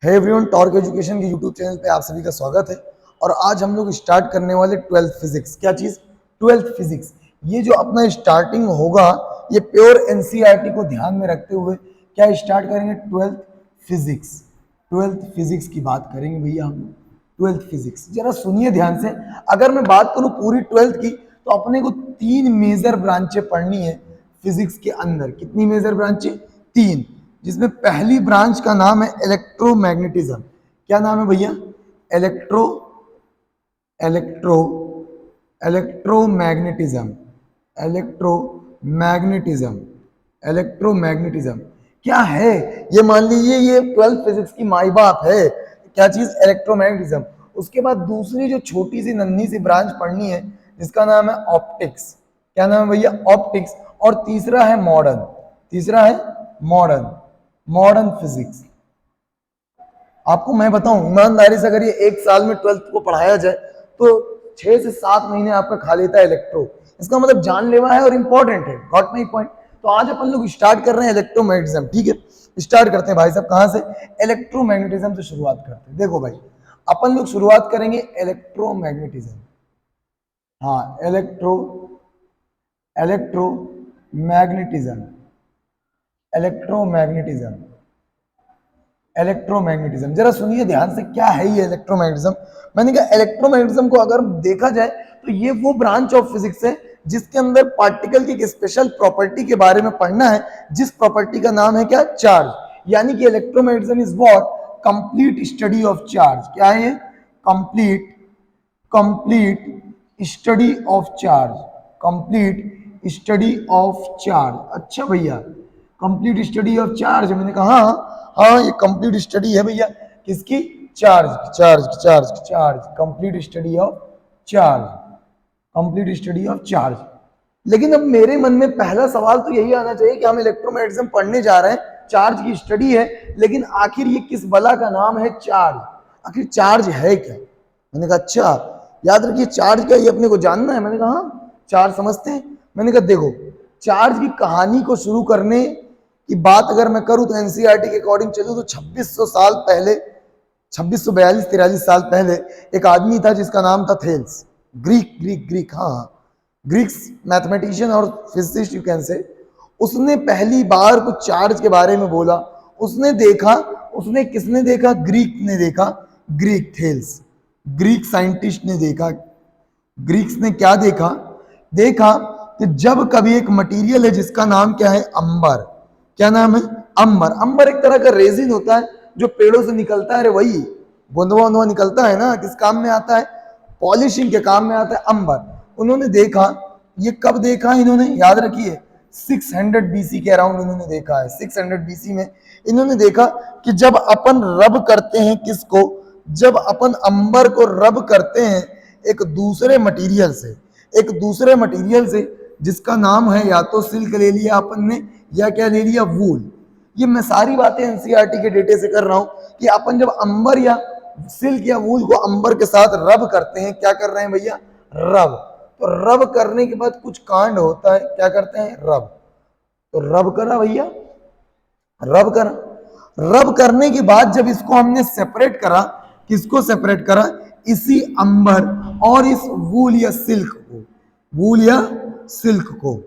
है everyone, torque education के YouTube channel पे आप सभी का स्वागत है। और आज हम लोग स्टार्ट करने वाले 12th फिजिक्स। क्या चीज? 12th physics. ये जो अपना स्टार्टिंग होगा ये प्योर एनसीईआरटी को ध्यान में रखते हुए क्या स्टार्ट करेंगे? 12th physics. 12th फिजिक्स की बात करेंगे भैया हम लोग। 12th फिजिक्स जरा सुनिए ध्यान से। अगर मैं बात करूं पूरी 12th की तो अपने को 3 मेजर ब्रांचें पढ़नी है फिजिक्स के अंदर। कितनी मेजर ब्रांचें? 3। जिसमें पहली ब्रांच का नाम है इलेक्ट्रोमैग्नेटिज्म। क्या नाम है भैया? Electro electro electromagnetism. Electromagnetism. Electromagnetism क्या है? ये मान लीजिए ये 12th फिजिक्स की माई बाप है। क्या चीज? इलेक्ट्रोमैग्नेटिज्म। उसके बाद दूसरी जो छोटी सी नन्ही सी ब्रांच पढ़नी है जिसका नाम है ऑप्टिक्स। क्या नाम है भैया? ऑप्टिक्स। और तीसरा है मॉडर्न। तीसरा है मॉडर्न मॉडर्न फिजिक्स। आपको मैं बताऊं ईमानदारी से, अगर ये एक साल में 12th को पढ़ाया जाए तो 6 से 7 महीने आपका खा लेता है इलेक्ट्रो। इसका मतलब जानलेवा है और इंपॉर्टेंट है। Got my point? तो आज अपन लोग स्टार्ट कर रहे हैं इलेक्ट्रोमैग्नेटिज्म। ठीक है, स्टार्ट करते हैं भाई साहब। कहां से? इलेक्ट्रोमैग्नेटिज्म से शुरुआत करते हैं। देखो भाई, अपन लोग शुरुआत करेंगे इलेक्ट्रोमैग्नेटिज्म। हाँ, इलेक्ट्रोमैग्नेटिज्म। इलेक्ट्रोमैग्नेटिज्म। इलेक्ट्रोमैग्नेटिज्म जरा सुनिए ध्यान से, क्या है ये इलेक्ट्रोमैग्नेटिज्म? मैंने कहा इलेक्ट्रोमैग्नेटिज्म को अगर देखा जाए तो ये वो ब्रांच ऑफ फिजिक्स है जिसके अंदर पार्टिकल की एक स्पेशल प्रॉपर्टी के बारे में पढ़ना है, जिस प्रॉपर्टी का नाम है क्या? चार्ज। यानी कि electromagnetism is what? Complete study of charge. क्या है ये? Complete complete study of charge. Complete study of charge. अच्छा भैया, कंप्लीट स्टडी ऑफ चार्ज। मैंने कहा हाँ, ये कंप्लीट स्टडी है भैया। किसकी? Charge charge charge charge. Complete study of charge. Complete study of charge. लेकिन अब मेरे मन में पहला सवाल तो यही आना चाहिए कि हम इलेक्ट्रोमैग्नेटिज्म पढ़ने जा रहे हैं, चार्ज की स्टडी है, लेकिन आखिर ये किस बला का नाम है चार्ज? आखिर चार्ज है क्या? मैंने कहा अच्छा, याद रखिए चार्ज क्या, ये अपने को जानना है। मैंने कहा हाँ, चार्ज समझते हैं। मैंने कहा देखो, चार्ज की कहानी को शुरू करने की बात अगर मैं करूं तो एनसीईआरटी के अकॉर्डिंग चलूं तो 2600 साल पहले, 2642-43 साल पहले एक आदमी था जिसका नाम था थेल्स। ग्रीक, हाँ, ग्रीक्स मैथमेटिशियन और फिजिसिस्ट यू कैन से। उसने पहली बार कुछ चार्ज के बारे में बोला। उसने देखा, उसने किसने देखा? ग्रीक ने देखा। ग्रीक थेल्स, ग्रीक साइंटिस्ट ने देखा। ग्रीक्स ने क्या देखा? देखा कि जब कभी एक मटेरियल है जिसका नाम क्या है? अंबर। क्या नाम है? अंबर। अंबर एक तरह का रेजिन होता है जो पेड़ों से निकलता है। अरे वही गोंदवा वोंदवा निकलता है ना, किस काम में आता है? पॉलिशिंग के काम में आता है अंबर। उन्होंने देखा। ये कब देखा इन्होंने? याद रखिए 600 बीसी के अराउंड इन्होंने देखा है। 600 बीसी में इन्होंने देखा कि जब अपन रब करते हैं किसको? जब अपन अंबर को रब करते हैं एक दूसरे मटेरियल से, एक दूसरे मटेरियल से जिसका नाम है या तो सिल्क ले लिया अपन ने या क्या ले लिया? वूल। ये मैं सारी बातें एनसीईआरटी के डेटे से कर रहा हूं कि अपन जब अंबर या सिल्क या वूल को अंबर के साथ रब करते हैं, क्या कर रहे हैं भैया? रब। तो रब करने के बाद कुछ कांड होता है, क्या करते हैं? रब। तो रब करा भैया, रब करा। रब करने के बाद जब इसको हमने सेपरेट करा, किसको सेपरेट करा? इसी अंबर और इस वूल या सिल्क को, वूल या सिल्क को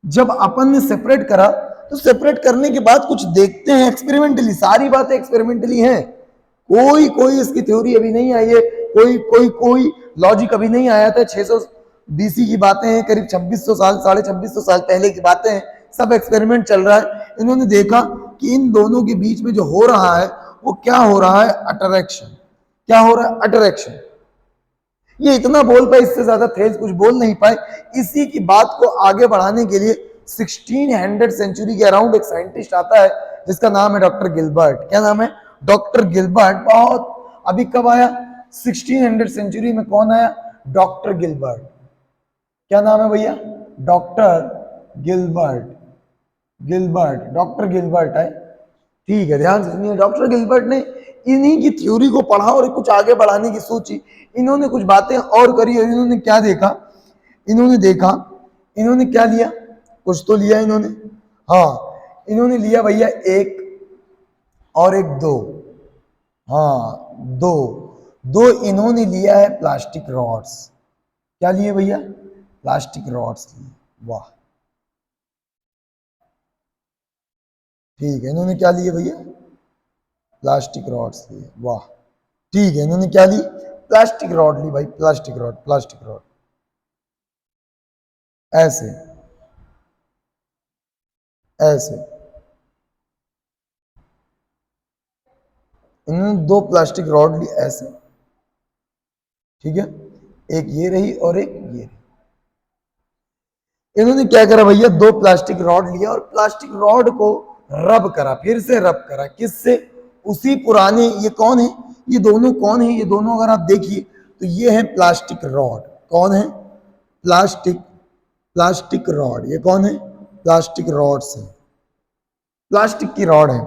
जब अपन ने सेपरेट करा तो सेपरेट करने के बाद कुछ देखते हैं एक्सपेरिमेंटली। सारी बातें एक्सपेरिमेंटली हैं, कोई इसकी थ्योरी अभी नहीं आई है, कोई लॉजिक अभी नहीं आया था। 600 बीसी की बातें हैं, करीब 2600 साल, 2650 साल पहले की बातें हैं। सब एक्सपेरिमेंट चल रहा है। इन्होंने देखा कि इन दोनों के बीच में जो हो रहा है वो क्या हो रहा है? अट्रैक्शन। क्या हो रहा है? अट्रैक्शन। ये इतना बोल पाए, इससे ज्यादा थेल्स कुछ बोल नहीं पाए। इसी की बात को आगे बढ़ाने के लिए 1600 सेंचुरी के अराउंड एक साइंटिस्ट आता है जिसका नाम है डॉक्टर गिलबर्ट। क्या नाम है? Doctor Gilbert. बहुत अभी कब आया? 1600 सेंचुरी में। कौन आया? Doctor Gilbert. क्या नाम है भैया? Doctor Gilbert. Gilbert, doctor Gilbert है। ठीक है, ध्यान से सुनिए। डॉक्टर गिलबर्ट ने इन्हीं की थ्योरी को पढ़ा और कुछ आगे बढ़ाने की सोची। इन्होंने कुछ बातें और करी और इन्होंने क्या देखा? इन्होंने देखा, इन्होंने क्या लिया? कुछ तो लिया इन्होंने। हाँ, इन्होंने लिया भैया एक और एक दो। हाँ दो, दो इन्होंने लिया है प्लास्टिक रॉड्स। क्या लिए भैया? प्लास्टिक रॉड्स लिए। वाह, ठीक है, इन्होंने क्या लिए भैया? प्लास्टिक रॉड्स लिए। वाह, ठीक है, इन्होंने क्या ली? प्लास्टिक रॉड ली भाई, प्लास्टिक रॉड, प्लास्टिक रॉड। ऐसे, ऐसे इन्होंने दो प्लास्टिक रॉड ली ऐसे, ठीक है, एक ये रही और एक ये रही। इन्होंने क्या करा भैया? दो प्लास्टिक रॉड लिया और प्लास्टिक रॉड को रब करा, फिर से रब करा। किससे? उसी पुराने, ये कौन है? ये दोनों कौन है? ये दोनों अगर आप देखिए तो ये है प्लास्टिक रॉड। कौन है? Plastic, plastic rod. ये कौन है? प्लास्टिक रॉड्स है, प्लास्टिक की रॉड है।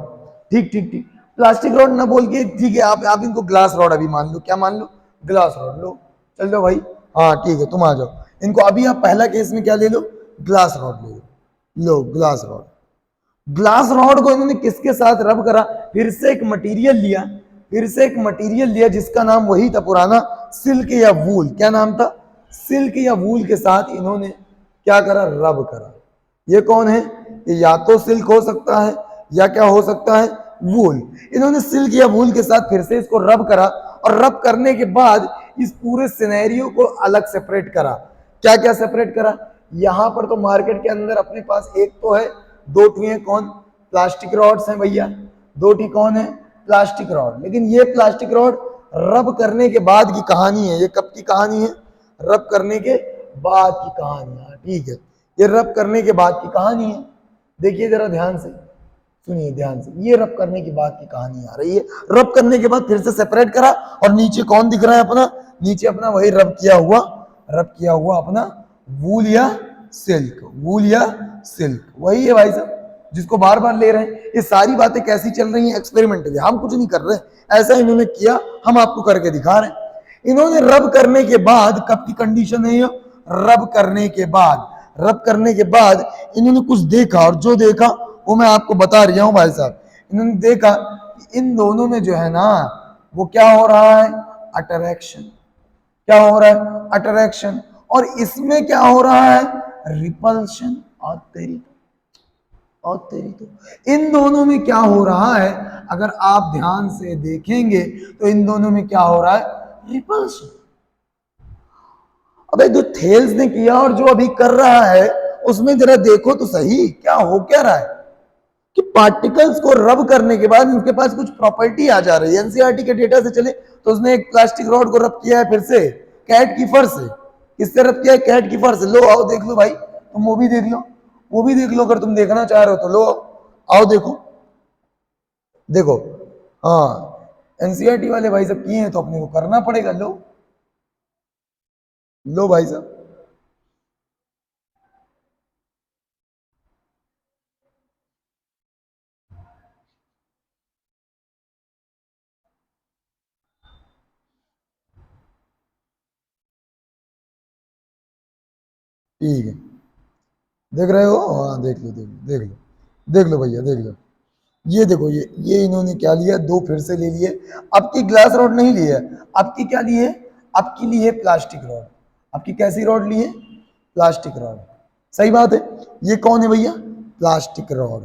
ठीक ठीक ठीक, प्लास्टिक रॉड ना बोल के, ठीक है, आप इनको ग्लास रॉड अभी मान लो। क्या मान लो? ग्लास रॉड लो। चल जाओ भाई, हाँ ठीक है, तुम आ जाओ। इनको अभी आप पहला केस में क्या ले लो? ग्लास रॉड ले लो। लो ग्लास रॉड। ग्लास रॉड को इन्होंने किसके साथ रब करा? फिर से एक मटेरियल लिया, फिर से एक मटेरियल लिया जिसका नाम वही था पुराना, सिल्क या वूल। क्या नाम था? सिल्क या वूल के साथ इन्होंने क्या करा? रब करा। ये कौन है? ये या तो सिल्क हो सकता है या क्या हो सकता है? वूल। इन्होंने सिल्क या वूल के साथ फिर से इसको रब करा और रब करने के बाद इस पूरे सिनेरियो को अलग सेपरेट करा। क्या क्या सेपरेट करा? यहां पर तो मार्केट के अंदर अपने पास एक तो है, दो टी है कौन? प्लास्टिक रॉड्स हैं भैया, दो टी कौन है? Plastic rod. लेकिन ये प्लास्टिक रॉड रब करने के बाद की कहानी है। ये कब की कहानी है? रब करने के बाद की कहानी है, ठीक है, ये रब करने के बाद की कहानी है। देखिए जरा ध्यान से, सुनिए ध्यान से, ये रब करने के बाद की कहानी आ रही है। रब करने के बाद फिर से सेपरेट करा और नीचे कौन दिख रहा है अपना? नीचे अपना वही रब किया हुआ, रब किया हुआ अपना वूल या सिल्क, वूल या सिल्क वही है भाई साहब, जिसको बार बार ले रहे हैं। ये सारी बातें कैसी चल रही हैं? एक्सपेरिमेंटली, हम कुछ नहीं कर रहे, ऐसा इन्होंने किया, हम आपको करके दिखा रहे हैं। इन्होंने रब करने के बाद, कब की कंडीशन है ये? रब करने के बाद, रब करने के बाद इन्होंने कुछ देखा, और जो देखा वो मैं आपको बता रहा हूं भाई साहब। इन्होंने देखा कि इन दोनों में जो है ना, वो क्या हो रहा है? अट्रैक्शन। क्या हो रहा है? अट्रैक्शन। और इसमें क्या हो रहा है? रिपल्शन। और तेरी तो, और तेरी तो, इन दोनों में क्या हो रहा है? अगर आप ध्यान से देखेंगे तो इन दोनों में क्या हो रहा है? रिपल्शन। अबे जो थेल्स ने किया और जो अभी कर रहा है उसमें जरा देखो तो सही, क्या हो क्या रहा है कि पार्टिकल्स को रब करने के बाद इनके पास कुछ प्रॉपर्टी आ जा रही है। एनसीईआरटी के डेटा से चले तो उसने एक प्लास्टिक रॉड को रब किया है फिर से कैट की फर से। किससे रब किया है? कैट की फर से। लो आओ देख लो भाई, तुम वो भी देख लो, वो भी देख लो, अगर तुम देखना चाह रहे हो तो लो आओ देखो, देखो। हाँ, एनसीईआरटी वाले भाई सब किए हैं तो अपने को करना पड़ेगा। लो लो भाई साहब, ठीक है, देख रहे हो? हाँ देख लो, देख लो, देख लो, देख लो भैया, देख लो। ये देखो, ये इन्होंने क्या लिया? दो फिर से ले लिए। अब की ग्लास रॉड नहीं ली है, अब की क्या ली है? अब की ली है प्लास्टिक रॉड। अब की कैसी रॉड ली है? Plastic rod. सही बात है। ये कौन है भैया? Plastic rod,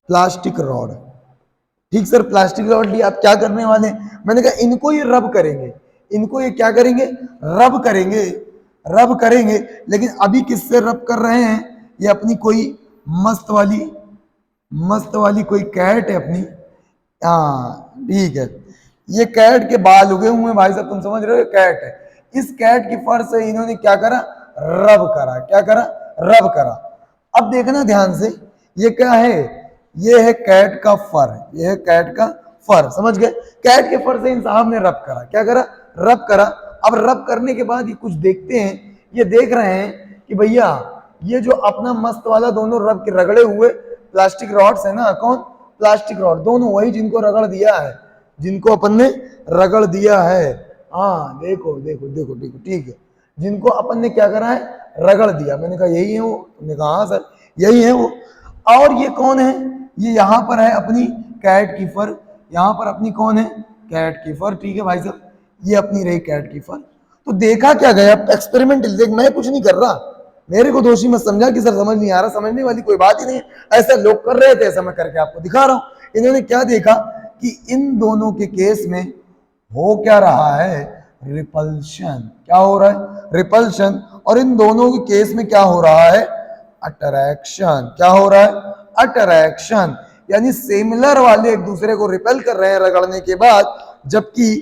plastic rod. ठीक सर, प्लास्टिक रॉड लिया। आप क्या करने वाले हैं? मैंने कहा इनको ये रब करेंगे, इनको ये क्या करेंगे? रब करेंगे, रब करेंगे। लेकिन अभी किससे रब कर रहे हैं? ये अपनी कोई मस्त वाली, मस्त वाली कोई कैट है अपनी। हाँ ठीक है, ये कैट के बाल उगे हुए हैं भाई साहब, तुम समझ रहे हो? कैट है, इस कैट की फर से इन्होंने क्या करा? रब करा। क्या करा? रब करा। अब देखना ध्यान से, ये क्या है? ये है कैट का फर, ये है कैट का फर, समझ गए? कैट के फर से इन साहब ने रब करा। क्या करा? रब करा। अब रब करने के बाद ये कुछ देखते हैं, ये देख रहे हैं कि भैया ये जो अपना मस्त वाला दोनों रब के रगड़े हुए प्लास्टिक रॉड्स है ना, कौन? प्लास्टिक रॉड, दोनों वही जिनको रगड़ दिया है, जिनको अपन ने रगड़ दिया है। हाँ देखो देखो देखो देखो, ठीक है, जिनको अपन ने क्या करा है? रगड़ दिया। मैंने कहा यही है वो? तुमने कहा हाँ सर यही है वो। और ये कौन है? ये यहां पर है अपनी कैट की फर, यहाँ पर अपनी कौन है, कैट की फर। ठीक है भाई साहब, ये अपनी रही कैट की फर। तो देखा क्या गया, एक्सपेरिमेंटल, देख मैं कुछ नहीं कर रहा, मेरे को दोषी मत समझा कि सर समझ नहीं आ रहा, समझने वाली कोई बात ही नहीं है, ऐसा लोग कर रहे थे, ऐसा मैं करके आपको दिखा रहा हूं। इन्होंने क्या देखा कि इन दोनों के केस में हो क्या रहा है, रिपल्शन। क्या हो रहा है, रिपल्शन। और इन दोनों के केस में क्या हो रहा है, अट्रैक्शन। क्या हो रहा है, अट्रैक्शन। यानी सिमिलर वाले एक दूसरे को रिपेल कर रहे हैं रगड़ने के बाद, जबकि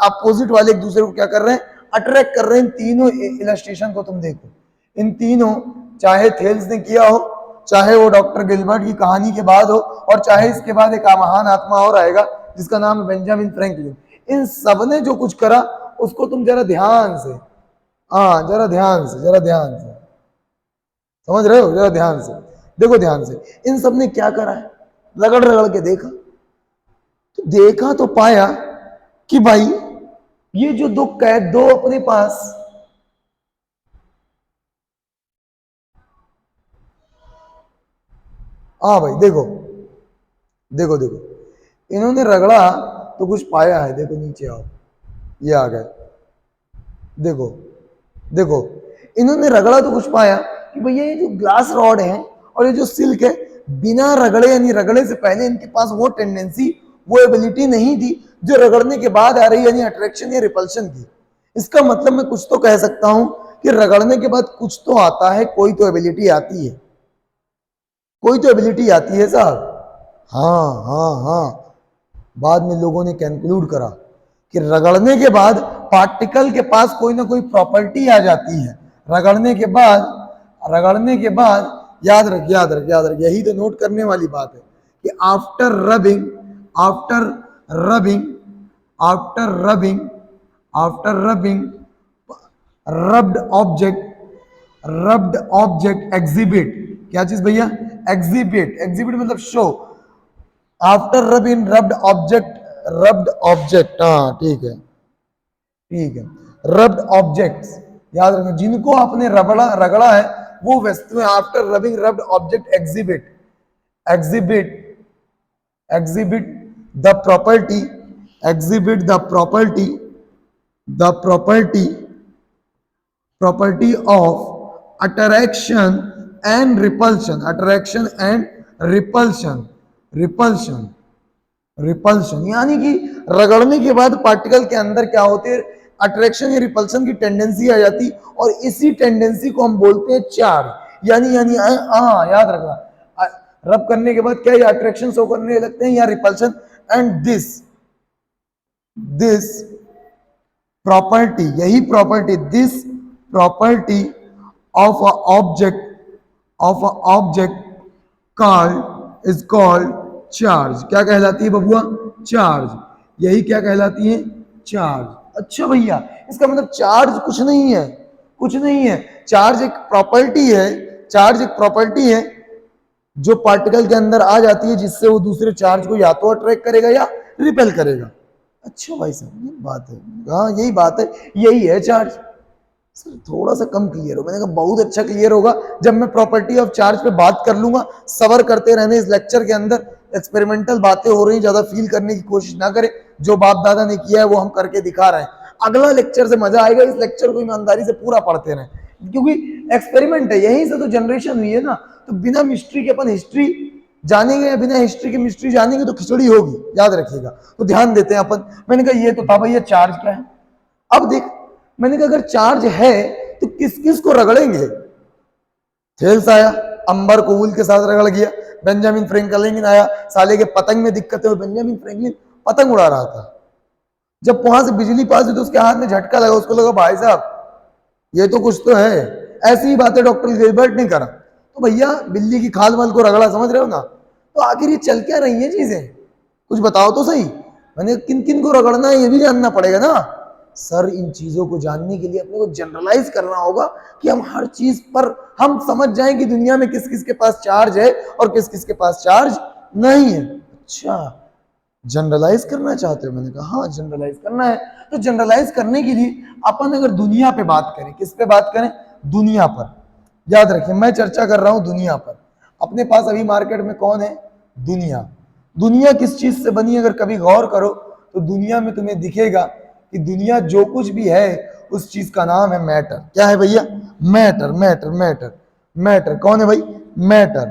अपोजिट वाले एक दूसरे को क्या कर रहे हैं, अट्रैक्ट कर रहे हैं। इन तीनों इलस्ट्रेशन को तुम देखो, इन तीनों, चाहे थेल्स ने किया हो, चाहे वो डॉक्टर गिलबर्ट की कहानी के बाद हो, और चाहे इसके बाद एक महान आत्मा और आएगा जिसका नाम है बेंजामिन फ्रैंकलिन, इन सब ने जो कुछ करा उसको तुम जरा ध्यान से, हाँ जरा ध्यान से, जरा ध्यान से समझ रहे हो, जरा ध्यान से देखो, ध्यान से। इन सब ने क्या करा है, रगड़ रगड़ के देखा, तो देखा तो पाया कि भाई ये जो दो कैद, दो अपने पास, हाँ भाई देखो देखो देखो, इन्होंने रगड़ा तो कुछ पाया है, देखो नीचे आओ, ये आ गए, देखो देखो, इन्होंने रगड़ा तो कुछ पाया कि भैया ये जो ग्लास रॉड है और ये जो सिल्क है, बिना रगड़े यानी रगड़े से पहले इनके पास वो टेंडेंसी, वो एबिलिटी नहीं थी जो रगड़ने के बाद आ रही, यानी अट्रैक्शन या रिपल्शन की। इसका मतलब मैं कुछ तो कह सकता हूं कि रगड़ने के बाद कुछ तो आता है, कोई तो एबिलिटी आती है, कोई तो एबिलिटी आती है साहब। हाँ हाँ हाँ, बाद में लोगों ने कंक्लूड करा कि रगड़ने के बाद पार्टिकल के पास कोई ना कोई प्रॉपर्टी आ जाती है, रगड़ने के बाद, रगड़ने के बाद, याद रख याद रख याद रख, यही तो नोट करने वाली बात है कि after rubbing, after rubbing, after rubbing, after rubbing, rubbed object, rubbed object exhibit, क्या चीज भैया, एग्जिबिट, एग्जिबिट मतलब शो, आफ्टर रब इन रब्ड ऑब्जेक्ट, रब्ड ऑब्जेक्ट, हाँ ठीक है ठीक है, रब्ड ऑब्जेक्ट्स, याद रखना, जिनको आपने रगड़ा रगड़ा है वो वस्तुएं after rubbing rubbed object exhibit, exhibit, exhibit the property, exhibit the property, the property, property of attraction and repulsion, attraction and repulsion, repulsion, repulsion, यानी कि रगड़ने के बाद पार्टिकल के अंदर क्या होते हैं, अट्रैक्शन या रिपल्शन की टेंडेंसी आ जाती, और इसी टेंडेंसी को हम बोलते हैं चार्ज। यानी हाँ याद रखना, रब करने के बाद क्या ये अट्रैक्शन शो करने लगते हैं या repulsion, and this, this property, यही property, this property of a object, of a object called is called charge. क्या कहलाती है बबुआ, चार्ज, यही क्या कहलाती है, चार्ज। अच्छा भैया, इसका मतलब चार्ज कुछ नहीं है, कुछ नहीं है, चार्ज एक प्रॉपर्टी है, चार्ज एक प्रॉपर्टी है जो पार्टिकल के अंदर आ जाती है, जिससे वो दूसरे चार्ज को या तो अट्रैक्ट करेगा या रिपेल करेगा। अच्छा भाई साहब, ये बात है, हाँ यही बात है, यही है चार्ज। सर थोड़ा सा कम क्लियर हो, मैंने कहा बहुत अच्छा क्लियर होगा जब मैं प्रॉपर्टी ऑफ चार्ज पे बात कर लूंगा। सबर करते रहने इस लेक्चर के अंदर, एक्सपेरिमेंटल बातें हो रही, ज्यादा फील करने की कोशिश ना करें, जो बाप दादा ने किया है वो हम करके दिखा रहे हैं। अगला लेक्चर से मजा आएगा, इस लेक्चर को ईमानदारी से पूरा पढ़ते रहें, क्योंकि एक्सपेरिमेंट है, यहीं से तो जनरेशन हुई है ना। तो बिना मिस्ट्री के अपन हिस्ट्री जानेंगे या बिना हिस्ट्री के मिस्ट्री जानेंगे तो खिचड़ी होगी, याद रखिएगा। तो ध्यान देते हैं अपन। मैंने कहा ये तो था भैया चार्ज क्या है। अब देख, मैंने कहा अगर चार्ज है तो किस किस को रगड़ेंगे। थेल्स आया, अंबर को वूल के साथ रगड़ गया। बेंजामिन फ्रैंकलिन आया, साले के पतंग में दिक्कत है, बेंजामिन फ्रैंकलिन पतंग उड़ा रहा था, जब वहां से बिजली पास हुई तो उसके हाथ में झटका लगा, उसको लगा भाई साहब ये तो कुछ तो है। ऐसी ही बातें डॉक्टर गिलबर्ट ने करा। तो भैया बिल्ली की खाल वाल को रगड़ा, समझ रहे हो ना। तो आखिर ये चल क्या रही है चीजें, कुछ बताओ तो सही। मैंने किन किन को रगड़ना है ये भी जानना पड़ेगा ना सर। इन चीजों को जानने के लिए अपने को जनरलाइज करना होगा कि हम हर चीज पर हम समझ जाएं कि दुनिया में किस किस के पास चार्ज है और किस किस के पास चार्ज नहीं है। अच्छा, जनरलाइज करना चाहते हो, मैंने कहा हाँ जनरलाइज करना है। तो जनरलाइज करने के लिए अपन अगर दुनिया पे बात करें, किस पे बात करें, दुनिया पर। याद रखिए मैं चर्चा कर रहा हूं दुनिया पर। अपने पास अभी मार्केट में कौन है, दुनिया। दुनिया किस चीज से बनी, अगर कभी गौर करो तो दुनिया में तुम्हें दिखेगा कि दुनिया जो कुछ भी है उस चीज का नाम है मैटर। क्या है भैया? Matter, matter, matter, matter. कौन है भाई? मैटर।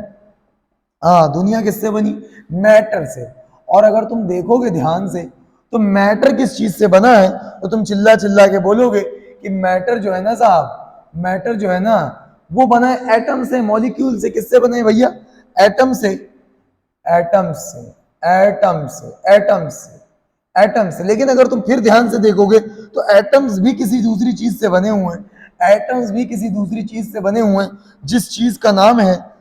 हाँ, दुनिया किससे बनी? मैटर से। और अगर तुम देखोगे ध्यान से तो मैटर किस चीज से बना है, तो तुम चिल्ला चिल्ला के बोलोगे कि मैटर जो है ना साहब, मैटर जो है ना वो बना है एटम से, मॉलिक्यूल से। किससे बने हैं भैया? एटम से, एटम से, एटम से, एटम से, एटम से। लेकिन अगर तुम फिर ध्यान से देखोगे तो एटम्स भी किसी दूसरी चीज से बने हुए हैं, एटम्स भी किसी दूसरी चीज से बने हुए हैं, जिस चीज का नाम है,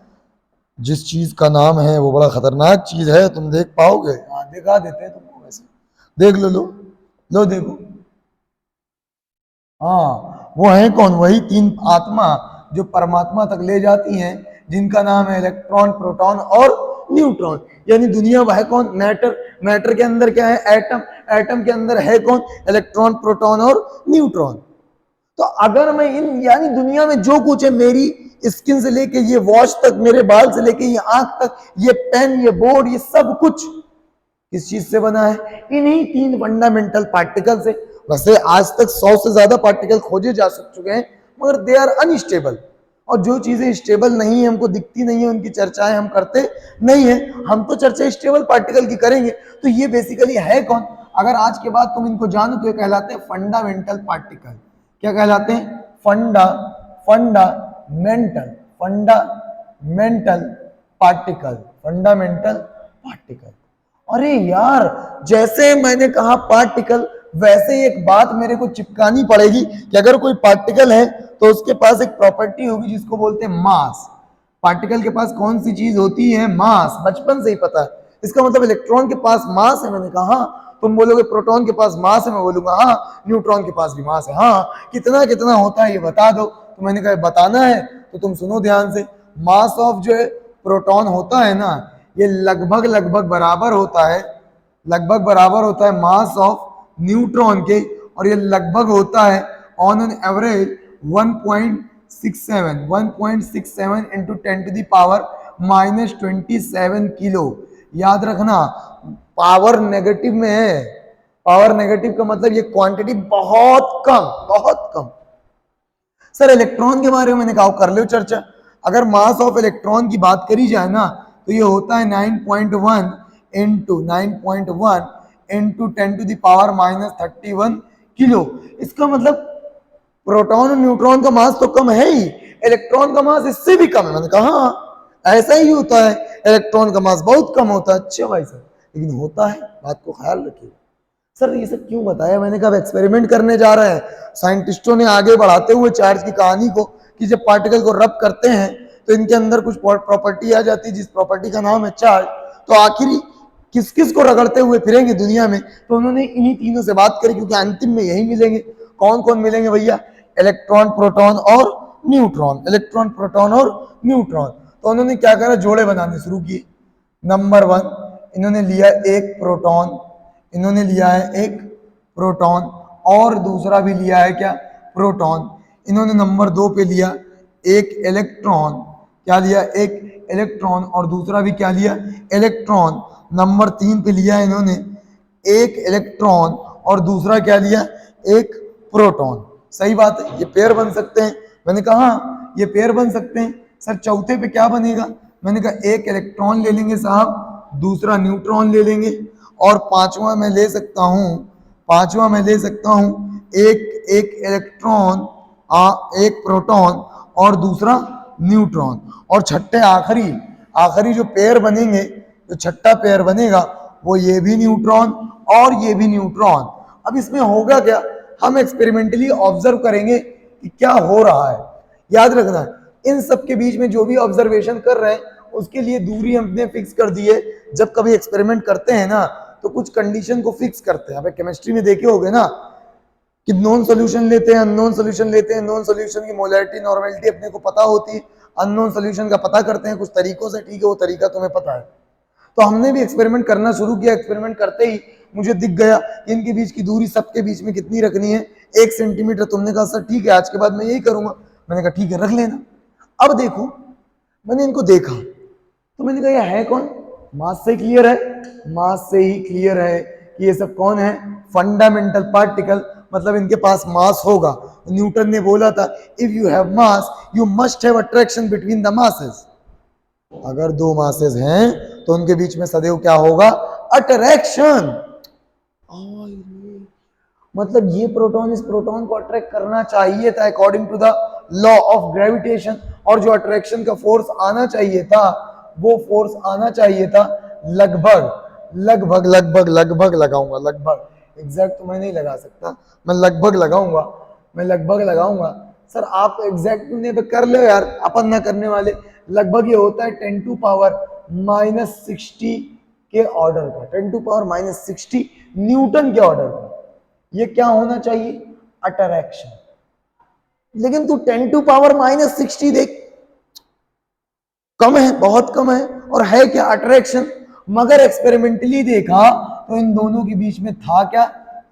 जिस चीज का नाम है वो बड़ा खतरनाक चीज है। तुम देख पाओगे? हाँ, दिखा देते हैं तुमको, वैसे देख लो, लो देखो। हाँ, वो है कौन? वही तीन आत्मा जो परमात्मा तक ले जाती हैं, जिनका नाम है इलेक्ट्रॉन, प्रोटॉन और न्यूट्रॉन। यानी दुनिया वह है कौन? मैटर। मैटर के अंदर क्या है? एटम। एटम के अंदर है कौन? इलेक्ट्रॉन, प्रोटॉन और न्यूट्रॉन। तो अगर मैं इन, यानी दुनिया में जो कुछ है, मेरी स्किन से लेके ये वॉच तक, मेरे बाल से लेके ये आंख तक, ये पेन, ये बोर्ड, ये सब कुछ किस चीज से बना है? इन्हीं तीन फंडामेंटल पार्टिकल से। वैसे आज तक 100 से ज्यादा पार्टिकल खोजे जा चुके हैं, मगर दे आर अनस्टेबल। और जो चीजें स्टेबल नहीं है, हमको दिखती नहीं है, उनकी चर्चाएं हम करते नहीं है। हम तो चर्चा स्टेबल पार्टिकल की करेंगे। तो ये बेसिकली है कौन? अगर आज के बाद तुम इनको जानो तो ये कहलाते हैं फंडामेंटल पार्टिकल। क्या कहलाते हैं? Fundamental, fundamental particle, fundamental particle. अरे यार, जैसे मैंने कहा पार्टिकल, वैसे ही एक बात मेरे को चिपकानी पड़ेगी कि अगर कोई पार्टिकल है तो उसके पास एक प्रॉपर्टी होगी जिसको बोलते हैं मास। पार्टिकल के पास कौन सी चीज होती है? मास। बचपन से ही पता है। इसका मतलब इलेक्ट्रॉन के पास मास है। मैंने कहा हाँ। तुम बोलोगे प्रोटॉन के पास मास है, मैं बोलूंगा हाँ। न्यूट्रॉन के पास भी मास है, हाँ। कितना कितना होता है ये बता दो। तो मैंने कहा बताना है तो तुम सुनो ध्यान से। मास ऑफ जो है प्रोटॉन होता है ना, ये लगभग लगभग बराबर होता है, लगभग बराबर होता है मास ऑफ न्यूट्रॉन के। और ये लगभग होता है on an average 1.67 into 10⁻⁻27 kilo. याद रखना, पावर नेगेटिव में है। पावर नेगेटिव का मतलब ये क्वांटिटी बहुत कम, बहुत कम। सर इलेक्ट्रॉन के बारे में मैंने कहा कर लो चर्चा। अगर मास ऑफ इलेक्ट्रॉन की बात करी जाए ना तो ये होता है 9.1 इंटू 10⁻⁻31 किलो। इसका मतलब प्रोटॉन और न्यूट्रॉन का मास तो कम है ही, इलेक्ट्रॉन का मास इससे भी कम है। मैंने कहा हाँ, ऐसा ही होता है, इलेक्ट्रॉन का मास बहुत कम होता है। अच्छा भाई सर, लेकिन होता है, बात को ख्याल रखिए। सर ये सब क्यों बताया? मैंने कहा एक्सपेरिमेंट करने जा रहे हैं। साइंटिस्टों ने आगे बढ़ाते हुए चार्ज की कहानी को कि जब पार्टिकल को रब करते हैं तो इनके अंदर कुछ प्रॉपर्टी आ जाती है, जिस प्रॉपर्टी का नाम है चार्ज। तो आखिरी किस किस को रगड़ते हुए फिरेंगे दुनिया में? तो उन्होंने इन्हीं तीनों से बात करी, क्योंकि अंतिम में यही मिलेंगे। कौन कौन मिलेंगे भैया? इलेक्ट्रॉन, प्रोटॉन और न्यूट्रॉन। इलेक्ट्रॉन, प्रोटॉन और न्यूट्रॉन। तो उन्होंने क्या करा? जोड़े बनाने शुरू किए। नंबर 1 इन्होंने लिया एक प्रोटॉन, इन्होंने लिया है एक प्रोटॉन, और दूसरा भी लिया है क्या? प्रोटॉन। इन्होंने नंबर 2 पे लिया एक इलेक्ट्रॉन। क्या लिया? एक इलेक्ट्रॉन। और दूसरा भी क्या लिया? इलेक्ट्रॉन। नंबर 3 पे लिया इन्होंने एक इलेक्ट्रॉन और दूसरा क्या लिया? एक प्रोटॉन। सही बात है, ये पेयर बन सकते हैं। मैंने कहा हाँ, ये पेयर बन सकते हैं। सर चौथे पे क्या बनेगा? मैंने कहा एक इलेक्ट्रॉन ले लेंगे साहब, दूसरा न्यूट्रॉन ले लेंगे, और पांचवा मैं ले सकता हूं, पांचवा मैं ले सकता हूं एक इलेक्ट्रॉन, एक प्रोटॉन और दूसरा न्यूट्रॉन। और छठे आखिरी आखिरी जो पेयर बनेंगे, जो छठा पेयर बनेगा वो ये भी न्यूट्रॉन और ये भी न्यूट्रॉन। अब इसमें होगा क्या? हम एक्सपेरिमेंटली ऑब्जर्व करेंगे कि क्या हो रहा है। याद रखना, इन सब के बीच में जो भी ऑब्जर्वेशन कर रहे हैं उसके लिए दूरी हमने फिक्स कर दी है। जब कभी एक्सपेरिमेंट करते हैं ना तो कुछ कंडीशन को फिक्स करते हैं। अब केमिस्ट्री में देखे होगे ना कि नॉन सोल्यूशन लेते हैं, अननोन सोल्यूशन लेते हैं। नॉन सोल्यूशन की मोलैरिटी, नॉर्मेलिटी अपने को पता होती है, अननोन सोल्यूशन का पता करते हैं कुछ तरीकों से। ठीक है, वो तरीका तुम्हें पता है। तो हमने भी एक्सपेरिमेंट करना शुरू किया। एक्सपेरिमेंट करते ही मुझे दिख गया कि इनके बीच की दूरी सबके बीच में कितनी रखनी है? 1 सेंटीमीटर। तुमने कहा सर ठीक है, आज के बाद मैं यही करूंगा। मैंने कहा ठीक है, रख लेना। अब देखो, मैंने इनको देखा तो मैंने कहा ये है कौन? मास से क्लियर है, मास से ही क्लियर है कि ये सब कौन है, फंडामेंटल पार्टिकल, मतलब इनके पास मास होगा। न्यूटन ने बोला था if you have mass you must have attraction between the masses. अगर दो मासेस हैं तो उनके बीच में सदैव क्या होगा, अट्रैक्शन। मतलब ये प्रोटॉन इस प्रोटॉन को अट्रैक्ट करना चाहिए था according to the law of gravitation, और जो अट्रैक्शन का फोर्स आना चाहिए था वो फोर्स आना चाहिए था लगभग लगभग लगभग लगभग लगाऊंगा, लगभग एग्जैक्ट तो मैं नहीं लगा सकता, मैं लगभग लगाऊंगा, मैं लगभग लगाऊंगा। सर आप एग्जैक्ट ने पे कर लो यार, अपन ना करने वाले। लगभग ये होता है 10 टू पावर -60 के ऑर्डर का, 10 टू पावर -60 न्यूटन के ऑर्डर का। ये क्या होना चाहिए, अट्रैक्शन। लेकिन तू 10 टू पावर -60 देख, कम है, बहुत कम है, और है क्या, अट्रैक्शन। मगर एक्सपेरिमेंटली देखा तो इन दोनों के बीच में था क्या,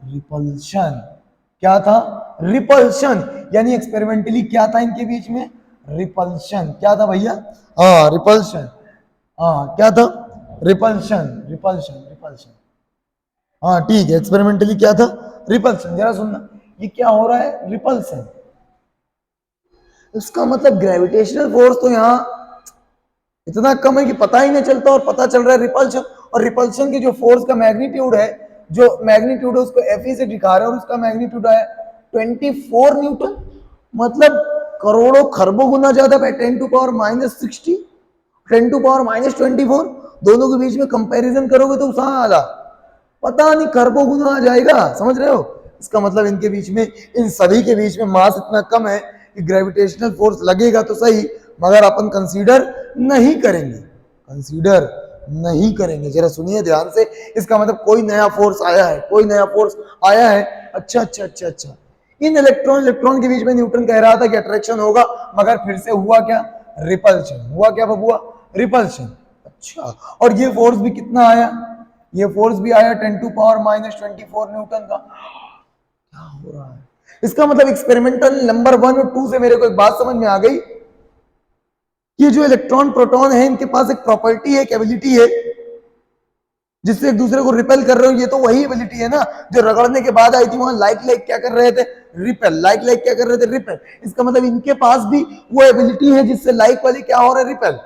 रिपल्शन। क्या था, रिपल्शन। यानी एक्सपेरिमेंटली क्या था इनके बीच में, रिपल्शन। क्या था भैया, हाँ रिपल्शन, हाँ क्या था, रिपल्शन रिपल्शन रिपल्शन। हाँ ठीक है, एक्सपेरिमेंटली क्या था, रिपल्शन। जरा सुनना, ये क्या हो रहा है, रिपल्शन। इसका मतलब ग्रेविटेशनल फोर्स तो यहाँ इतना कम है कि पता ही नहीं चलता, और पता चल रहा है रिपल्शन। और रिपल्शन के जो फोर्स का मैग्नीट्यूड है, जो मैग्नीट्यूड है उसको Fe से दिखा रहे हैं, और उसका मैग्नीट्यूड है 24 न्यूटन। मतलब करोड़ों खरबों गुना ज्यादा है, 10 टू पावर -60, 10 टू पावर -24। दोनों के बीच में कंपैरिजन करोगे तो कहाँ आधा, पता नहीं खरबों गुना आ जाएगा, समझ रहे हो। इसका मतलब इनके बीच में, इन सभी के बीच में मास इतना कम है कि ग्रेविटेशनल फोर्स लगेगा तो सही, मगर अपन कंसीडर नहीं करेंगे, कंसीडर नहीं करेंगे। जरा सुनिए ध्यान से, इसका मतलब कोई नया फोर्स आया है, कोई नया फोर्स आया है। अच्छा अच्छा अच्छा अच्छा, इन इलेक्ट्रॉन इलेक्ट्रॉन के बीच में न्यूटन कह रहा था कि अट्रैक्शन होगा, मगर फिर से हुआ क्या, रिपल्शन। हुआ क्या बबुआ, रिपल्शन। अच्छा, और ये फोर्स भी कितना आया, ये फोर्स भी आया 10 टू पावर -24 न्यूटन का। क्या हो रहा है, इसका मतलब एक्सपेरिमेंटल नंबर 1 और 2 से मेरे को एक बात समझ में आ गई, ये जो इलेक्ट्रॉन प्रोटॉन है इनके पास एक प्रॉपर्टी है, एक एबिलिटी है, जिससे एक दूसरे को रिपेल कर रहे हो। ये तो वही एबिलिटी है ना जो रगड़ने के बाद आई थी, वहां लाइक लाइक क्या कर रहे थे, रिपेल। लाइक लाइक क्या कर रहे थे, रिपेल। इसका मतलब इनके पास भी वो एबिलिटी है जिससे लाइक वाली क्या हो रहा है, रिपेल।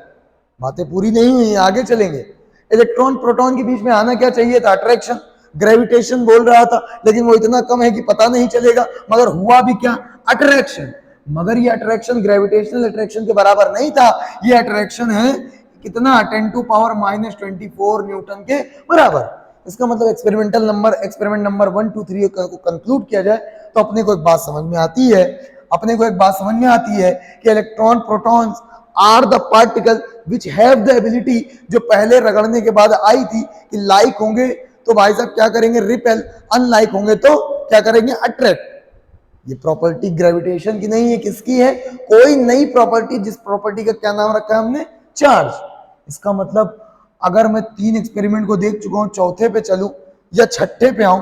बातें पूरी नहीं हुई, आगे चलेंगे। इलेक्ट्रॉन प्रोटॉन के बीच में आना क्या चाहिए था, अट्रैक्शन। ग्रेविटेशन बोल रहा था, लेकिन वो इतना कम है कि पता नहीं चलेगा, मगर हुआ भी क्या, अट्रैक्शन। मगर ये अट्रैक्शन ग्रेविटेशनल अट्रैक्शन के बराबर नहीं था, ये अट्रैक्शन है कितना, 10 टू पावर -24 न्यूटन के बराबर। इसका मतलब एक्सपेरिमेंट नंबर 1 2 3 को कंक्लूड किया जाए तो अपने को एक बात समझ में आती है, अपने को एक बात समझ में आती है कि electron protons are the particle which have the ability, जो पहले रगड़ने के बाद आई थी कि लाइक होंगे तो भाई साहब क्या करेंगे, रिपेल, अनलाइक होंगे तो क्या करेंगे, अट्रैक्ट। ये प्रॉपर्टी ग्रेविटेशन की नहीं है, किसकी है, कोई नई प्रॉपर्टी, जिस प्रॉपर्टी का क्या नाम रखा है हमने, चार्ज। इसका मतलब अगर मैं 3 एक्सपेरिमेंट को देख चुका हूं, चौथे पे चलूं या छठे पे आऊं,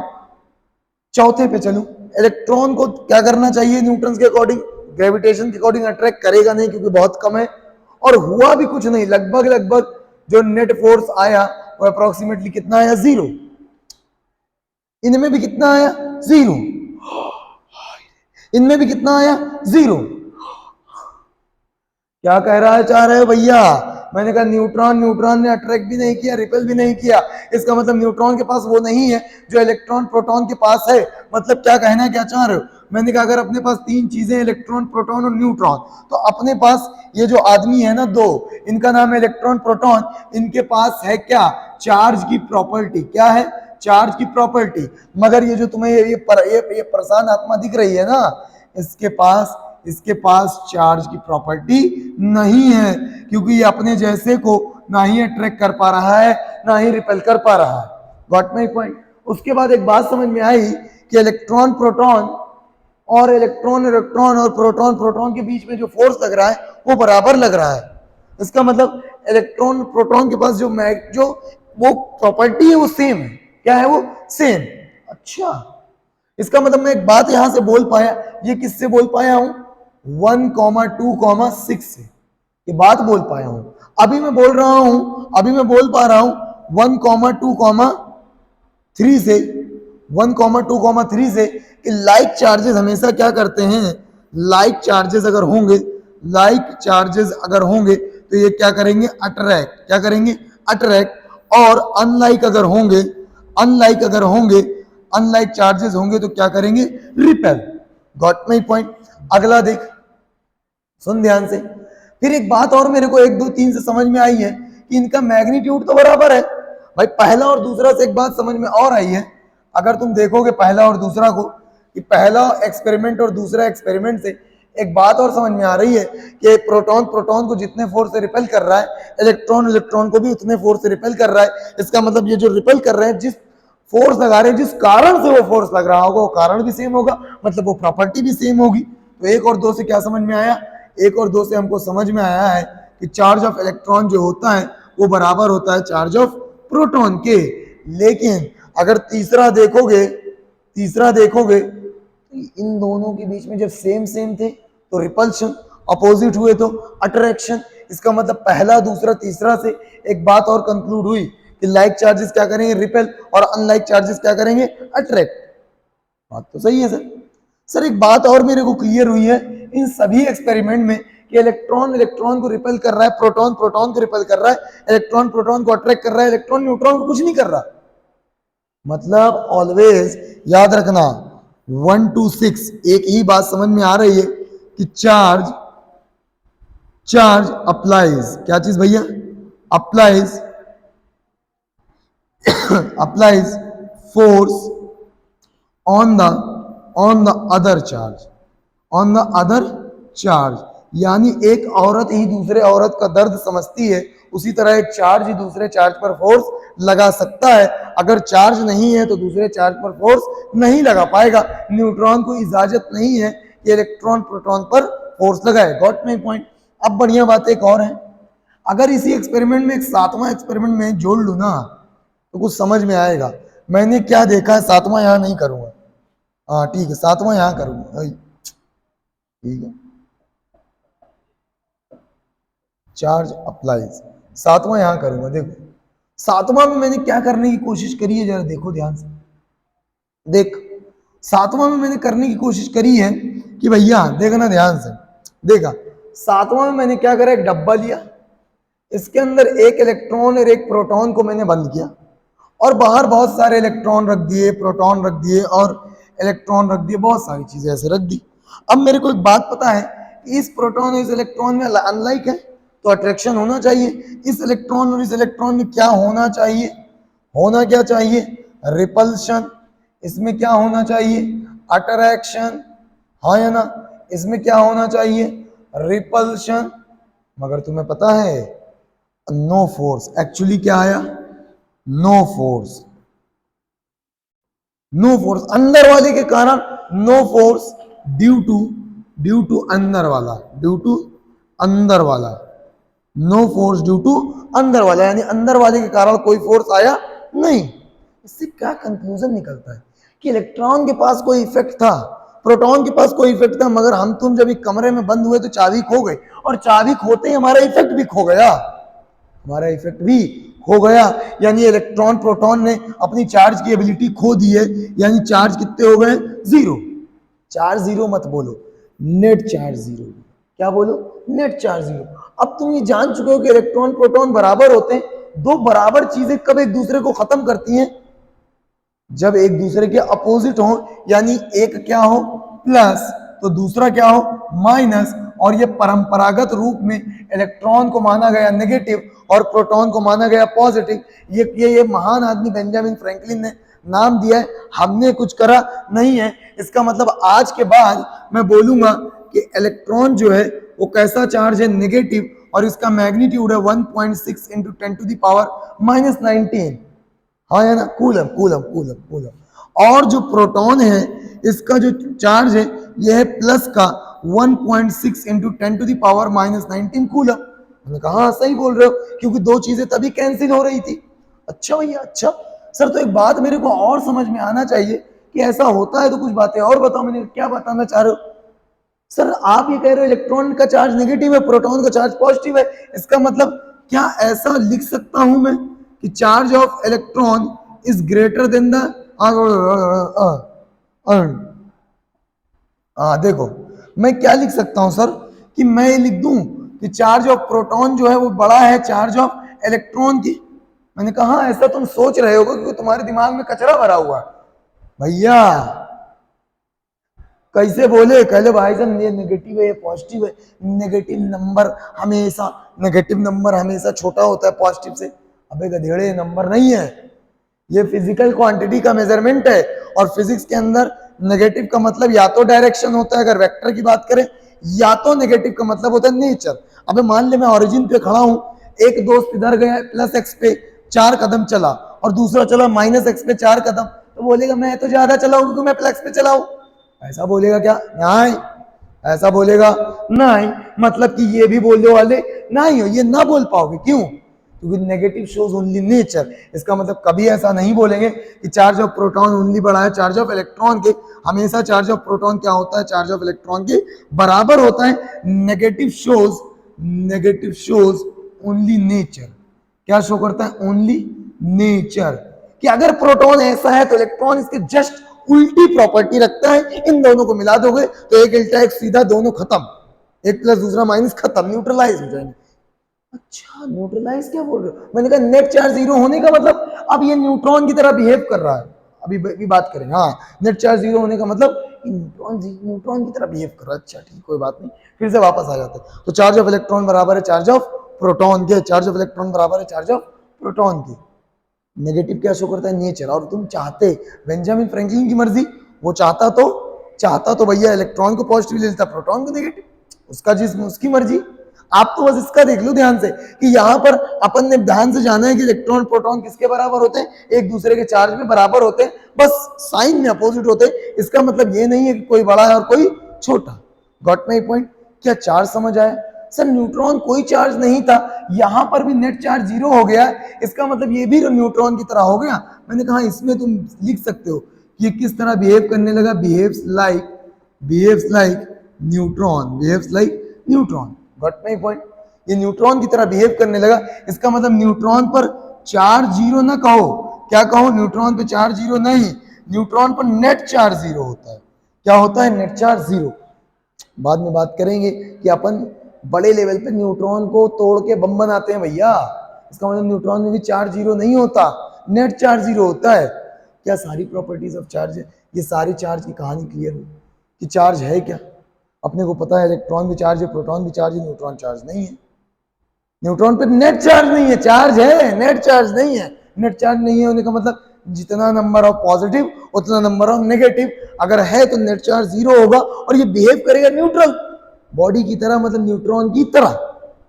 चौथे पे चलूं, इलेक्ट्रॉन को क्या करना चाहिए, न्यूटन के अकॉर्डिंग, ग्रेविटेशन के अकॉर्डिंग अट्रैक्ट करेगा नहीं क्योंकि बहुत कम है, और हुआ भी कुछ नहीं। लगभग लगभग जो नेट फोर्स आया वो अप्रोक्सीमेटली कितना आया, 0। इनमें भी कितना आया, 0। इनमें भी कितना आया, 0। क्या कह रहा है, चाह रहे हो भैया, मैंने कहा न्यूट्रॉन, न्यूट्रॉन ने अट्रैक्ट भी नहीं किया, रिपेल भी नहीं किया। इसका मतलब न्यूट्रॉन के पास वो नहीं है जो इलेक्ट्रॉन प्रोटॉन के पास है। मतलब क्या कहना है, क्या चाह रहे हो। मैंने कहा अगर अपने पास 3 चीजें, इलेक्ट्रॉन प्रोटॉन और न्यूट्रॉन, तो अपने पास ये जो आदमी है ना 2, इनका नाम है इलेक्ट्रॉन प्रोटॉन, इनके पास है क्या, चार्ज की प्रॉपर्टी। क्या है, चार्ज की प्रॉपर्टी। मगर ये जो तुम्हें ये परेशान आत्मा दिख रही है ना, इसके पास चार्ज की प्रॉपर्टी नहीं है, क्योंकि ये अपने जैसे को ना ही अट्रैक्ट कर पा रहा है ना ही रिपेल कर पा रहा है। Got my point. उसके बाद एक बात समझ में आई कि इलेक्ट्रॉन प्रोटॉन और प्रोटॉन प्रोटॉन के बीच में जो फोर्स लग रहा है वो बराबर लग रहा है। इसका मतलब इलेक्ट्रॉन प्रोटॉन के पास जो वो प्रॉपर्टी है वो सेम है। क्या है वो, सेम। अच्छा, इसका मतलब मैं एक बात यहां से बोल पाया, ये किससे बोल पाया हूं, 1, 2, 6 से ये बात बोल पाया हूं। अभी मैं बोल रहा हूं, अभी मैं बोल पा रहा हूं 1,2,3 से 1,2,3 से कि लाइक चार्जेस हमेशा क्या करते हैं, लाइक चार्जेस अगर होंगे, लाइक चार्जेस अगर होंगे तो ये क्या करेंगे, अट्रैक्ट, क्या करेंगे, अट्रैक्ट। और अनलाइक अगर होंगे, अनलाइक अगर होंगे, अनलाइक चार्जेस होंगे तो क्या करेंगे, रिपेल। Got my point. अगला देख, सुन ध्यान से। फिर एक बात और मेरे को 1 2 3 से समझ में आई है कि इनका मैग्नीट्यूड तो बराबर है। भाई पहला और दूसरा से एक बात समझ में और आई है, अगर तुम देखोगे पहला और दूसरा को, कि पहला एक्सपेरिमेंट और दूसरा एक्सपेरिमेंट से एक बात और समझ में आ रही है कि प्रोटॉन प्रोटॉन को जितने फोर्स से रिपेल कर रहा है, इलेक्ट्रॉन इलेक्ट्रॉन को भी उतने फोर्स से रिपेल कर रहा है। इसका मतलब ये जो रिपेल कर रहे हैं, जिस फोर्स लगा रहे हैं, जिस कारण से वो फोर्स लग रहा होगा वो कारण भी सेम होगा, मतलब वो प्रॉपर्टी भी सेम होगी। तो 1 और 2 से क्या समझ में आया, 1 और 2 से हमको समझ में आया है कि चार्ज ऑफ इलेक्ट्रॉन जो होता है वो बराबर होता है चार्ज ऑफ प्रोटॉन के। लेकिन अगर तीसरा देखोगे, तीसरा देखोगे इन दोनों के बीच में जब सेम सेम थे तो रिपल्शन, अपोजिट हुए तो अट्रैक्शन। इसका मतलब पहला दूसरा तीसरा से एक बात और कंक्लूड हुई कि लाइक चार्जेस क्या करेंगे, रिपेल, और अनलाइक चार्जेस क्या करेंगे, अट्रैक्ट। बात तो सही है सर। सर एक बात और मेरे को क्लियर हुई है इन सभी एक्सपेरिमेंट में कि इलेक्ट्रॉन इलेक्ट्रॉन को रिपेल कर रहा है, प्रोटॉन प्रोटॉन को रिपेल कर रहा है, इलेक्ट्रॉन प्रोटॉन को अट्रैक्ट कर रहा है, इलेक्ट्रॉन न्यूट्रॉन को कुछ नहीं कर रहा। मतलब ऑलवेज याद रखना 1 to 6 एक ही बात समझ में आ रही है कि चार्ज, चार्ज अप्लाइज, क्या चीज भैया, applies applies force on the other charge, on the other charge. यानी एक औरत ही दूसरे औरत का दर्द समझती है, उसी तरह एक चार्ज ही दूसरे चार्ज पर फोर्स लगा सकता है। अगर चार्ज नहीं है तो दूसरे चार्ज पर फोर्स नहीं लगा पाएगा। न्यूट्रॉन को इजाजत नहीं है कि इलेक्ट्रॉन प्रोटॉन पर फोर्स लगाए। Got my point. अब बढ़िया बात एक और है, अगर इसी एक्सपेरिमेंट में एक 7वां एक्सपेरिमेंट में जोड़ लू ना तो कुछ समझ में आएगा। मैंने क्या देखा है, 7वां यहां नहीं करूंगा, हाँ ठीक है, 7वां यहां करूंगा, ठीक है, चार्ज अप्लाइज 7वां यहां करूंगा। देखो 7वां में मैंने क्या करने की कोशिश करी है, जरा देखो ध्यान से। देख 7वां में मैंने करने की कोशिश करी है कि भैया देखना ध्यान से, देखा 7वां में मैंने क्या करा, एक डब्बा लिया, इसके अंदर एक इलेक्ट्रॉन और एक प्रोटॉन को मैंने बंद किया और बाहर बहुत सारे इलेक्ट्रॉन रख दिए, प्रोटॉन रख दिए और इलेक्ट्रॉन रख दिए, बहुत सारी चीजें ऐसे रख दी। अब मेरे को एक बात पता है कि इस प्रोटॉन और इस इलेक्ट्रॉन में अनलाइक है तो अट्रैक्शन होना चाहिए। इस इलेक्ट्रॉन और इस इलेक्ट्रॉन में क्या होना चाहिए, होना क्या चाहिए, रिपल्शन। इसमें क्या होना चाहिए, अट्रैक्शन, हाँ या ना। इसमें क्या होना चाहिए, रिपल्शन। मगर तुम्हें पता है नो फोर्स, एक्चुअली क्या आया, नो फोर्स, नो फोर्स अंदर वाले के कारण, नो फोर्स ड्यू टू अंदर वाला, ड्यू टू अंदर वाला, नो फोर्स ड्यू टू अंदर वाला, यानी अंदर वाले के कारण कोई फोर्स आया नहीं। इससे क्या कंक्लूजन निकलता है कि इलेक्ट्रॉन के पास कोई इफेक्ट था, प्रोटॉन के पास कोई इफेक्ट था, मगर हम तुम जब एक कमरे में बंद हुए तो चाबी खो गई, और चाबी खोते ही हमारा इफेक्ट भी खो गया, हमारा इफेक्ट भी खो गया। यानी इलेक्ट्रॉन प्रोटॉन ने अपनी चार्ज की एबिलिटी खो दी है, यानी चार्ज कितने हो गए, जीरो। चार्ज जीरो मत बोलो, नेट चार्ज जीरो, क्या बोलो, नेट चार्ज जीरो। अब तुम ये जान चुके हो कि इलेक्ट्रॉन प्रोटॉन बराबर होते हैं। दो बराबर चीजें कब एक दूसरे को खत्म करती हैं, जब एक दूसरे के अपोजिट हो, यानी एक क्या हो प्लस तो दूसरा क्या हो माइनस। और ये परंपरागत रूप में इलेक्ट्रॉन को माना गया नेगेटिव और प्रोटॉन को माना गया पॉजिटिव। ये महान आदमी बेंजामिन फ्रैंकलिन ने नाम दिया है, हमने कुछ करा नहीं है। इसका मतलब आज के बाद मैं बोलूंगा कि इलेक्ट्रॉन जो है वो कैसा चार्ज है, नेगेटिव, और इसका मैग्नीट्यूड है 1.6 इंटू 10⁻⁻19। हाँ है ना, कूलम कूलम कूलम कूलम। और जो प्रोटॉन है इसका जो चार्ज है यह है प्लस का 1.6 इंटू 10⁻⁻19 कूलम। मैंने कहा हाँ सही बोल रहे हो, क्योंकि दो चीजें तभी कैंसिल हो रही थी। अच्छा भैया अच्छा। सर तो एक बात मेरे को और समझ में आना चाहिए कि ऐसा होता है तो कुछ बातें और बताओ, मैंने क्या बताना चाह रहे हो। सर आप ये कह रहे हो इलेक्ट्रॉन का चार्ज नेगेटिव है, प्रोटॉन का चार्ज पॉजिटिव है, इसका मतलब क्या ऐसा लिख सकता हूं मैं कि charge of electron is greater than the, देखो मैं क्या लिख सकता हूं सर कि मैं ये लिख दूं कि चार्ज ऑफ प्रोटॉन जो है वो बड़ा है चार्ज ऑफ इलेक्ट्रॉन की। मैंने कहा हाँ, ऐसा तुम सोच रहे होगे क्योंकि तुम्हारे दिमाग में कचरा भरा हुआ है। भैया कैसे बोले, कह लो भाई साहब ये नेगेटिव है ये पॉजिटिव है, नेगेटिव नंबर हमेशा छोटा होता है पॉजिटिव से। अबे गधेड़े, नंबर नहीं है, ये फिजिकल क्वांटिटी का मेजरमेंट है। और फिजिक्स के अंदर नेगेटिव का मतलब या तो डायरेक्शन होता है, अगर वेक्टर की बात करें, या तो नेगेटिव का मतलब होता है नेचर। अबे मान ले मैं ओरिजिन पे खड़ा हूं, एक दोस्त इधर गया प्लस एक्स पे 4 कदम चला और दूसरा चला माइनस एक्स पे 4 कदम, तो बोलेगा मैं तो ज्यादा चला हूं क्योंकि मैं प्लस पे चला हूं। ऐसा बोलेगा क्या? नहीं, ऐसा बोलेगा नहीं। मतलब कि ये भी बोलने वाले नहीं हो, ये ना बोल पाओगे। क्यों? क्योंकि नेगेटिव शोज ओनली नेचर। इसका मतलब कभी ऐसा नहीं बोलेंगे कि चार्ज ऑफ प्रोटॉन ओनली बड़ा है चार्ज ऑफ इलेक्ट्रॉन के। हमेशा चार्ज ऑफ प्रोटॉन क्या होता है? चार्ज ऑफ इलेक्ट्रॉन के बराबर होता है। Negative shows only nature. क्या शो करता है? Only nature. कि अगर प्रोटॉन ऐसा है तो इलेक्ट्रॉन इसके जस्ट उल्टी प्रॉपर्टी रखता है। इन दोनों को मिला दोगे तो एक उल्टा एक सीधा, दोनों खत्म, एक प्लस दूसरा माइनस, खत्म, न्यूट्रलाइज हो जाएंगे। अच्छा, न्यूट्रलाइज क्या बोल रहे हो? मैंने कहा नेट चार्ज जीरो होने का मतलब अब ये न्यूट्रॉन की तरह बिहेव कर रहा है। अभी बात करें। हाँ, नेट चार्ज जीरो होने का मतलब न्यूट्रॉन की तरह बिहेव कर रहा है। अच्छा ठीक, कोई बात नहीं, फिर से वापस आ जाते हैं। तो चार्ज ऑफ इलेक्ट्रॉन बराबर है चार्ज ऑफ प्रोटॉन के। चार्ज ऑफ इलेक्ट्रॉन बराबर है चार्ज ऑफ प्रोटॉन के। नेगेटिव क्या शो करता है? नेचर। और तुम चाहते, बेंजामिन फ्रैंकलिन की मर्जी, वो चाहता तो भैया इलेक्ट्रॉन को पॉजिटिव ले लेता, प्रोटॉन को नेगेटिव, उसका जिस्म उसकी मर्जी। आप तो बस इसका देख लो ध्यान से कि यहाँ पर अपन ने ध्यान से जाना है कि इलेक्ट्रॉन प्रोटॉन किसके बराबर होते हैं? एक दूसरे के चार्ज में बराबर होते हैं, बस साइन में अपोजिट होते हैं। इसका मतलब ये नहीं है कि कोई बड़ा है और कोई छोटा। Got my point? क्या चार्ज समझ आया? सर न्यूट्रॉन कोई चार्ज नहीं था, यहां पर भी नेट चार्ज जीरो हो गया, इसका मतलब ये भी न्यूट्रॉन की तरह हो गया। मैंने कहा इसमें तुम लिख सकते हो कि ये किस तरह बिहेव करने लगा। Behaves like neutron. Got my point? ये न्यूट्रॉन की तरह बिहेव करने लगा। इसका मतलब न्यूट्रॉन पर चार्ज जीरो ना कहो, क्या कहो? न्यूट्रॉन पर चार्ज जीरो नहीं, न्यूट्रॉन पर नेट चार्ज जीरो होता है। क्या होता है? Net charge zero. बाद में बात करेंगे कि अपन बड़े लेवल पे न्यूट्रॉन को तोड़ के बम बनाते हैं भैया। इसका मतलब न्यूट्रॉन में भी चार्ज जीरो नहीं होता, नेट चार्ज जीरो होता है। क्या सारी प्रॉपर्टीज ऑफ चार्ज है? ये सारी चार्ज की कहानी क्लियर हुई कि चार्ज है क्या? अपने को पता है इलेक्ट्रॉन भी चार्ज है, प्रोटॉन भी चार्ज है, न्यूट्रॉन चार्ज नहीं है। न्यूट्रॉन पे नेट चार्ज नहीं है, चार्ज है, नेट चार्ज नहीं है। नेट चार्ज नहीं है होने का मतलब जितना नंबर ऑफ पॉजिटिव उतना नंबर ऑफ नेगेटिव। अगर है तो नेट चार्ज जीरो होगा और ये बिहेव करेगा न्यूट्रल बॉडी की तरह, मतलब न्यूट्रॉन की तरह।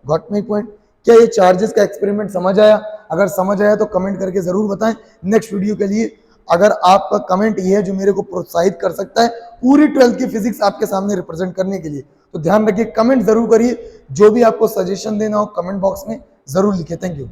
Got my point? क्या ये चार्जेस का एक्सपेरिमेंट समझ आया? अगर समझ आया तो कमेंट करके जरूर बताएं। नेक्स्ट वीडियो के लिए अगर आपका कमेंट ये है जो मेरे को प्रोत्साहित कर सकता है पूरी 12th की फिजिक्स आपके सामने रिप्रेजेंट करने के लिए, तो ध्यान रखिए, कमेंट जरूर करिए। जो भी आपको सजेशन देना हो कमेंट बॉक्स में जरूर लिखिए। Thank you.